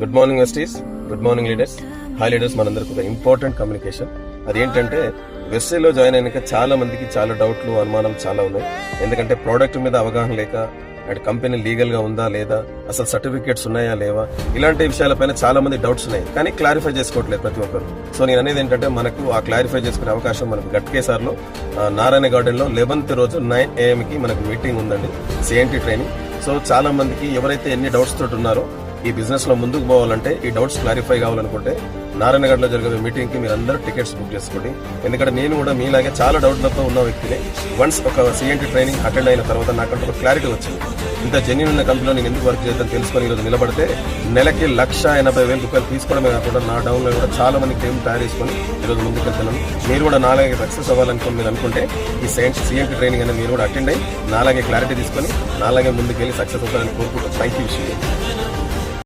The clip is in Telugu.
Good morning westies, good morning leaders. Hi leaders, మనందరికి ఒక ఇంపార్టెంట్ కమ్యూనికేషన్. అదేంటంటే వెస్టీలో జాయిన్ అయినాక చాలా మందికి చాలా డౌట్లు, అనుమానాలు చాలా ఉన్నాయి. ఎందుకంటే ప్రోడక్ట్ మీద అవగాహన లేక, అండ్ కంపెనీ లీగల్ గా ఉందా లేదా, అసలు సర్టిఫికేట్స్ ఉన్నాయా లేవా, ఇలాంటి విషయాలపైన చాలా మంది డౌట్స్ ఉన్నాయి, కానీ క్లారిఫై చేసుకోవట్లేదు ప్రతి ఒక్కరు. సో నేను అనేది ఏంటంటే మనకు ఆ క్లారిఫై చేసుకునే అవకాశం మనకు గట్కేసార్ లో నారాయణ గార్డెన్ లో 11th రోజు 9 AM కి మనకు మీటింగ్ ఉందండి, సిఎన్టీ ట్రైనింగ్. సో చాలా మందికి ఎవరైతే ఎన్ని డౌట్స్ తోటి ఉన్నారో ఈ బిజినెస్ లో ముందుకు పోవాలంటే, ఈ డౌట్స్ క్లారిఫై కావాలనుకుంటే నారాయణగఢ్ లో జరిగే మీటింగ్ కి మీరు అందరూ టికెట్స్ బుక్ చేసుకోండి. ఎందుకంటే నేను కూడా మీలాగే చాలా డౌట్లతో ఉన్న వ్యక్తిని. వన్స్ ఒక సిఎన్టీ ట్రైనింగ్ అటెండ్ అయిన తర్వాత నాకంటే ఒక క్లారిటీ వచ్చింది. ఇంత జెన్యూన్ ఉన్న కంపెనీలో నేను ఎందుకు వర్క్ చేద్దాం తెలుసుకొని ఈరోజు నిలబడితే నెలకి 1,80,000 రూపాయలు తీసుకోవడమే కాకుండా నా డౌన్ లో కూడా చాలా మంది టీం తయారు చేసుకుని ఈరోజు ముందుకు వెళ్తున్నాను. మీరు కూడా నాలాగే సక్సెస్ అవ్వాలనుకుని మీరు అనుకుంటే ఈ సిఎన్టీ ట్రైనింగ్ అనేది మీరు కూడా అటెండ్ అయ్యి నాలాగే క్లారిటీ తీసుకొని నాలాగే ముందుకు వెళ్ళి సక్సెస్ అవ్వాలని కోరుకుంటూ థ్యాంక్ యూ.